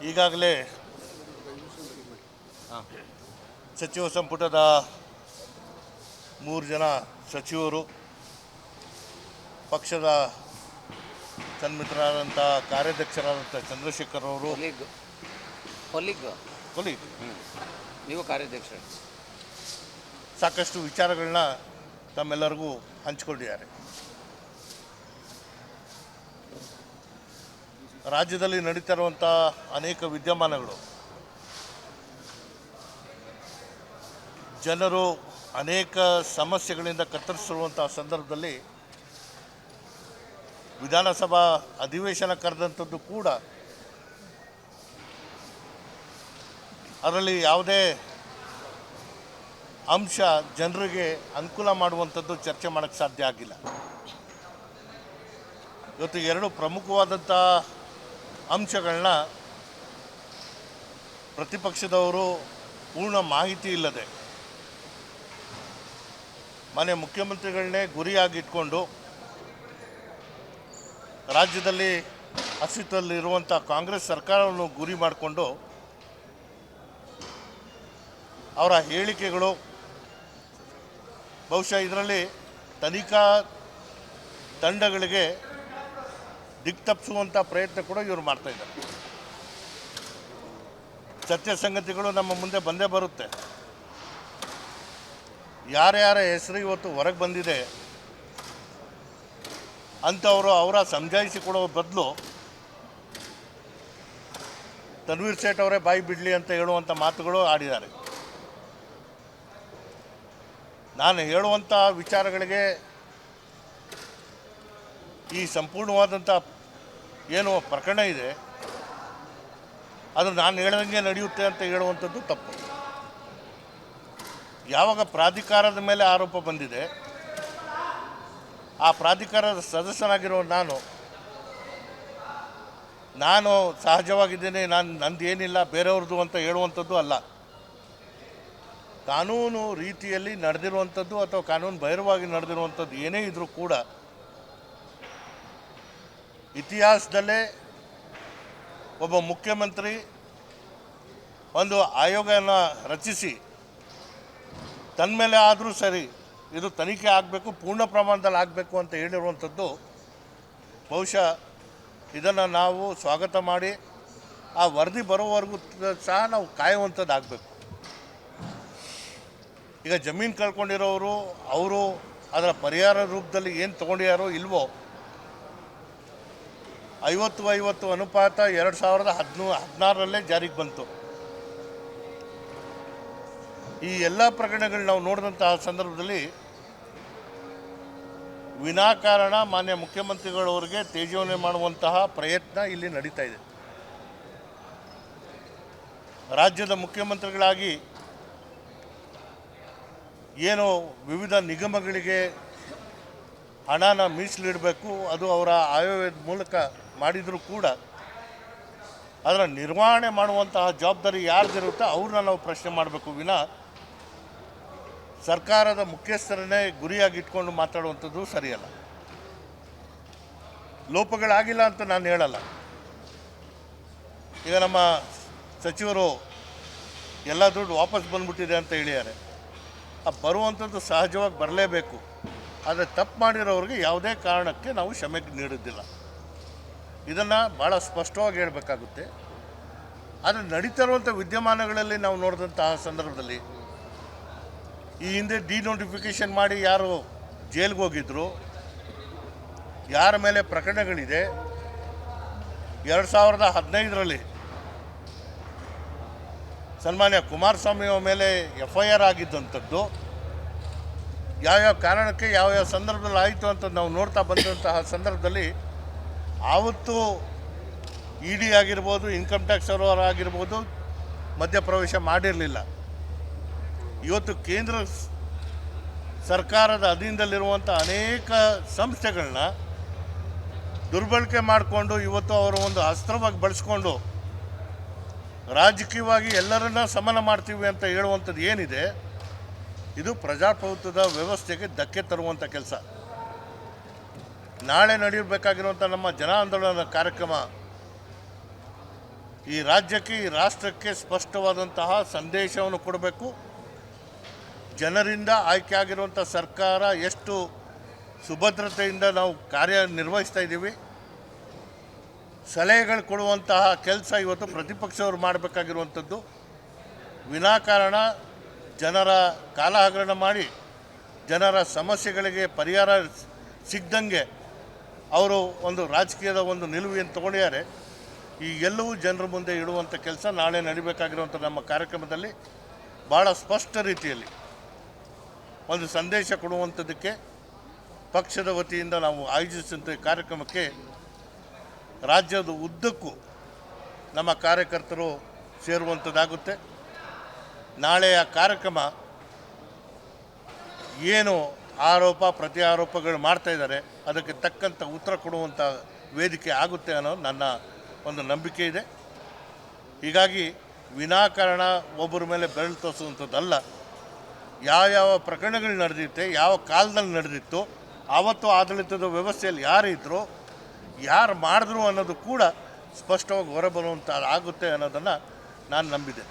ಈಗಾಗಲೇ ಸಚಿವ ಸಂಪುಟದ 3 ಜನ ಸಚಿವರು, ಪಕ್ಷದ ಸನ್ಮಿತ್ರರಾದಂಥ ಕಾರ್ಯಾಧ್ಯಕ್ಷರಾದಂಥ ಚಂದ್ರಶೇಖರ್ ಅವರು, ಕೊಲೀಗ್ ನೀವು ಕಾರ್ಯಾಧ್ಯಕ್ಷರು, ಸಾಕಷ್ಟು ವಿಚಾರಗಳನ್ನ ತಮ್ಮೆಲ್ಲರಿಗೂ ಹಂಚಿಕೊಂಡಿದ್ದಾರೆ. ರಾಜ್ಯದಲ್ಲಿ ನಡೀತಾ ಇರುವಂಥ ಅನೇಕ ವಿದ್ಯಮಾನಗಳು, ಜನರು ಅನೇಕ ಸಮಸ್ಯೆಗಳಿಂದ ಕತ್ತರಿಸಿರುವಂಥ ಸಂದರ್ಭದಲ್ಲಿ ವಿಧಾನಸಭಾ ಅಧಿವೇಶನ ಕರೆದಂಥದ್ದು ಕೂಡ ಅದರಲ್ಲಿ ಯಾವುದೇ ಅಂಶ ಜನರಿಗೆ ಅನುಕೂಲ ಮಾಡುವಂಥದ್ದು ಚರ್ಚೆ ಮಾಡೋಕ್ಕೆ ಸಾಧ್ಯ ಆಗಿಲ್ಲ. ಇವತ್ತು 2 ಪ್ರಮುಖವಾದಂಥ ಅಂಶಗಳನ್ನ ಪ್ರತಿಪಕ್ಷದವರು ಪೂರ್ಣ ಮಾಹಿತಿ ಇಲ್ಲದೆ ಮಾನ್ಯ ಮುಖ್ಯಮಂತ್ರಿಗಳನ್ನೇ ಗುರಿಯಾಗಿಟ್ಕೊಂಡು ರಾಜ್ಯದಲ್ಲಿ ಅಸ್ತಿತ್ವದಲ್ಲಿರುವಂಥ ಕಾಂಗ್ರೆಸ್ ಸರ್ಕಾರವನ್ನು ಗುರಿ ಮಾಡಿಕೊಂಡು ಅವರ ಹೇಳಿಕೆಗಳು, ಬಹುಶಃ ಇದರಲ್ಲಿ ತನಿಖಾ ತಂಡಗಳಿಗೆ ದಿಕ್ತಪ್ಪಿಸುವಂಥ ಪ್ರಯತ್ನ ಕೂಡ ಇವರು ಮಾಡ್ತಾಯಿದ್ದಾರೆ. ಸತ್ಯ ಸಂಗತಿಗಳು ನಮ್ಮ ಮುಂದೆ ಬಂದೇ ಬರುತ್ತೆ. ಯಾರ್ಯಾರ ಹೆಸರು ಇವತ್ತು ಹೊರಗೆ ಬಂದಿದೆ ಅಂಥವರು ಅವರ ಸಮಜಾಯಿಸಿ ಕೊಡೋ ಬದಲು ತನ್ವೀರ್ ಸೇಠ್ ಅವರೇ ಬಾಯಿ ಬಿಡಲಿ ಅಂತ ಹೇಳುವಂಥ ಮಾತುಗಳು ಆಡಿದ್ದಾರೆ. ನಾನು ಹೇಳುವಂಥ ವಿಚಾರಗಳಿಗೆ ಈ ಸಂಪೂರ್ಣವಾದಂಥ ಏನು ಪ್ರಕರಣ ಇದೆ ಅದು ನಾನು ಹೇಳ್ದಂಗೆ ನಡೆಯುತ್ತೆ ಅಂತ ಹೇಳುವಂಥದ್ದು ತಪ್ಪು. ಯಾವಾಗ ಪ್ರಾಧಿಕಾರದ ಮೇಲೆ ಆರೋಪ ಬಂದಿದೆ, ಆ ಪ್ರಾಧಿಕಾರದ ಸದಸ್ಯನಾಗಿರೋ ನಾನು ಸಹಜವಾಗಿದ್ದೇನೆ, ನಂದು ಏನಿಲ್ಲ ಬೇರೆಯವ್ರದ್ದು ಅಂತ ಹೇಳುವಂಥದ್ದು ಅಲ್ಲ. ಕಾನೂನು ರೀತಿಯಲ್ಲಿ ನಡೆದಿರುವಂಥದ್ದು ಅಥವಾ ಕಾನೂನು ಬಹಿರ್ವಾಗಿ ನಡೆದಿರುವಂಥದ್ದು ಏನೇ ಇದ್ದರೂ ಕೂಡ ಇತಿಹಾಸದಲ್ಲೇ ಒಬ್ಬ ಮುಖ್ಯಮಂತ್ರಿ ಒಂದು ಆಯೋಗನ ರಚಿಸಿ ತನ್ನ ಮೇಲೆ ಆದರೂ ಸರಿ ಇದು ತನಿಖೆ ಆಗಬೇಕು, ಪೂರ್ಣ ಪ್ರಮಾಣದಲ್ಲಿ ಆಗಬೇಕು ಅಂತ ಹೇಳಿರುವಂಥದ್ದು ಬಹುಶಃ ಇದನ್ನು ನಾವು ಸ್ವಾಗತ ಮಾಡಿ ಆ ವರದಿ ಬರೋವರೆಗೂ ಸಹ ನಾವು ಕಾಯುವಂಥದ್ದು ಆಗಬೇಕು. ಈಗ ಜಮೀನು ಕಳ್ಕೊಂಡಿರೋರು ಅವರು ಅದರ ಪರಿಹಾರ ರೂಪದಲ್ಲಿ ಏನು ತೊಗೊಂಡಿದ್ದಾರೋ ಇಲ್ವೋ, 50-50 ಅನುಪಾತ 2016ರಲ್ಲೇ ಜಾರಿಗೆ ಬಂತು. ಈ ಎಲ್ಲ ಪ್ರಕರಣಗಳು ನಾವು ನೋಡಿದಂತಹ ಸಂದರ್ಭದಲ್ಲಿ ವಿನಾಕಾರಣ ಮಾನ್ಯ ಮುಖ್ಯಮಂತ್ರಿಗಳವರಿಗೆ ತೇಜೋವಣೆ ಮಾಡುವಂತಹ ಪ್ರಯತ್ನ ಇಲ್ಲಿ ನಡೀತಾ ಇದೆ. ರಾಜ್ಯದ ಮುಖ್ಯಮಂತ್ರಿಗಳಾಗಿ ಏನು ವಿವಿಧ ನಿಗಮಗಳಿಗೆ ಹಣನ ಮೀಸಲಿಡಬೇಕು, ಅದು ಅವರ ಆಯವ್ಯಯದ ಮೂಲಕ ಮಾಡಿದರೂ ಕೂಡ ಅದರ ನಿರ್ವಹಣೆ ಮಾಡುವಂತಹ ಜವಾಬ್ದಾರಿ ಯಾರ್ದಿರುತ್ತೋ ಅವ್ರನ್ನ ನಾವು ಪ್ರಶ್ನೆ ಮಾಡಬೇಕು ವಿನಾ ಸರ್ಕಾರದ ಮುಖ್ಯಸ್ಥರನ್ನೇ ಗುರಿಯಾಗಿ ಇಟ್ಕೊಂಡು ಮಾತಾಡುವಂಥದ್ದು ಸರಿಯಲ್ಲ. ಲೋಪಗಳಾಗಿಲ್ಲ ಅಂತ ನಾನು ಹೇಳಲ್ಲ. ಈಗ ನಮ್ಮ ಸಚಿವರು ಎಲ್ಲ ದುಡ್ಡು ವಾಪಸ್ ಬಂದ್ಬಿಟ್ಟಿದೆ ಅಂತ ಹೇಳಿದ್ದಾರೆ. ಬರುವಂಥದ್ದು ಸಹಜವಾಗಿ ಬರಲೇಬೇಕು. ಆದರೆ ತಪ್ಪು ಮಾಡಿರೋರಿಗೆ ಯಾವುದೇ ಕಾರಣಕ್ಕೆ ನಾವು ಕ್ಷಮೆ ನೀಡೋದಿಲ್ಲ. ಇದನ್ನು ಭಾಳ ಸ್ಪಷ್ಟವಾಗಿ ಹೇಳಬೇಕಾಗುತ್ತೆ. ಆದರೆ ನಡೀತಾ ಇರುವಂಥ ವಿದ್ಯಮಾನಗಳಲ್ಲಿ ನಾವು ನೋಡಿದಂತಹ ಸಂದರ್ಭದಲ್ಲಿ ಈ ಹಿಂದೆ ಡಿನೋಟಿಫಿಕೇಷನ್ ಮಾಡಿ ಯಾರು ಜೈಲಿಗೆ ಹೋಗಿದ್ರು, ಯಾರ ಮೇಲೆ ಪ್ರಕರಣಗಳಿದೆ, 2015ರಲ್ಲಿ ಸನ್ಮಾನ್ಯ ಕುಮಾರಸ್ವಾಮಿ ಮೇಲೆ FIR ಆಗಿದ್ದಂಥದ್ದು ಯಾವ್ಯಾವ ಕಾರಣಕ್ಕೆ ಯಾವ್ಯಾವ ಸಂದರ್ಭದಲ್ಲಿ ಆಯಿತು ಅಂತ ನಾವು ನೋಡ್ತಾ ಬಂದಂತಹ ಸಂದರ್ಭದಲ್ಲಿ ಆವತ್ತು ED ಆಗಿರ್ಬೋದು, ಇನ್ಕಮ್ ಟ್ಯಾಕ್ಸ್ ಸರ್ವರ್ ಆಗಿರ್ಬೋದು ಮಧ್ಯಪ್ರವೇಶ ಮಾಡಿರಲಿಲ್ಲ. ಇವತ್ತು ಕೇಂದ್ರ ಸರ್ಕಾರದ ಅಧೀನದಲ್ಲಿರುವಂಥ ಅನೇಕ ಸಂಸ್ಥೆಗಳನ್ನ ದುರ್ಬಳಕೆ ಮಾಡಿಕೊಂಡು ಇವತ್ತು ಅವರು ಒಂದು ಅಸ್ತ್ರವಾಗಿ ಬಳಸ್ಕೊಂಡು ರಾಜಕೀಯವಾಗಿ ಎಲ್ಲರನ್ನ ಸಮನ ಮಾಡ್ತೀವಿ ಅಂತ ಹೇಳುವಂಥದ್ದು ಏನಿದೆ, ಇದು ಪ್ರಜಾಪ್ರಭುತ್ವದ ವ್ಯವಸ್ಥೆಗೆ ಧಕ್ಕೆ ತರುವಂಥ ಕೆಲಸ. ನಾಳೆ ನಡೆಯಬೇಕಾಗಿರುವಂಥ ನಮ್ಮ ಜನ ಆಂದೋಲನ ಕಾರ್ಯಕ್ರಮ ಈ ರಾಜ್ಯಕ್ಕೆ ಈ ರಾಷ್ಟ್ರಕ್ಕೆ ಸ್ಪಷ್ಟವಾದಂತಹ ಸಂದೇಶವನ್ನು ಕೊಡಬೇಕು. ಜನರಿಂದ ಆಯ್ಕೆ ಆಗಿರುವಂಥ ಸರ್ಕಾರ ಎಷ್ಟು ಸುಭದ್ರತೆಯಿಂದ ನಾವು ಕಾರ್ಯನಿರ್ವಹಿಸ್ತಾ ಇದ್ದೀವಿ, ಸಲಹೆಗಳು ಕೊಡುವಂತಹ ಕೆಲಸ ಇವತ್ತು ಪ್ರತಿಪಕ್ಷವರು ಮಾಡಬೇಕಾಗಿರುವಂಥದ್ದು. ವಿನಾಕಾರಣ ಜನರ ಕಾಲಹರಣ ಮಾಡಿ ಜನರ ಸಮಸ್ಯೆಗಳಿಗೆ ಪರಿಹಾರ ಸಿಗದಂಗೆ ಅವರು ಒಂದು ರಾಜಕೀಯದ ಒಂದು ನಿಲುವನ್ನು ತಗೊಂಡಿದ್ದಾರೆ. ಈ ಎಲ್ಲವೂ ಜನರ ಮುಂದೆ ಇಡುವಂಥ ಕೆಲಸ ನಾಳೆ ನಡಿಬೇಕಾಗಿರುವಂಥ ನಮ್ಮ ಕಾರ್ಯಕ್ರಮದಲ್ಲಿ ಭಾಳ ಸ್ಪಷ್ಟ ರೀತಿಯಲ್ಲಿ ಒಂದು ಸಂದೇಶ ಕೊಡುವಂಥದ್ದಕ್ಕೆ ಪಕ್ಷದ ವತಿಯಿಂದ ನಾವು ಆಯೋಜಿಸಿದಂಥ ಕಾರ್ಯಕ್ರಮಕ್ಕೆ ರಾಜ್ಯದ ಉದ್ದಕ್ಕೂ ನಮ್ಮ ಕಾರ್ಯಕರ್ತರು ಸೇರುವಂಥದ್ದಾಗುತ್ತೆ. ನಾಳೆಯ ಕಾರ್ಯಕ್ರಮ ಏನು ಆರೋಪ ಪ್ರತಿ ಆರೋಪಗಳು ಮಾಡ್ತಾಯಿದ್ದಾರೆ ಅದಕ್ಕೆ ತಕ್ಕಂಥ ಉತ್ತರ ಕೊಡುವಂಥ ವೇದಿಕೆ ಆಗುತ್ತೆ ಅನ್ನೋ ನನ್ನ ಒಂದು ನಂಬಿಕೆ ಇದೆ. ಹೀಗಾಗಿ ವಿನಾಕಾರಣ ಒಬ್ಬರ ಮೇಲೆ ಬೆರಳು ತೋರಿಸುವಂಥದ್ದಲ್ಲ. ಯಾವ ಪ್ರಕರಣಗಳು ನಡೆದಿತ್ತೆ, ಯಾವ ಕಾಲದಲ್ಲಿ ನಡೆದಿತ್ತು, ಆವತ್ತು ಆಡಳಿತದ ವ್ಯವಸ್ಥೆಯಲ್ಲಿ ಯಾರಿದ್ದರು, ಯಾರು ಮಾಡಿದ್ರು ಅನ್ನೋದು ಕೂಡ ಸ್ಪಷ್ಟವಾಗಿ ಹೊರಬರುವಂಥ ಆಗುತ್ತೆ ಅನ್ನೋದನ್ನು ನಾನು ನಂಬಿದೆ.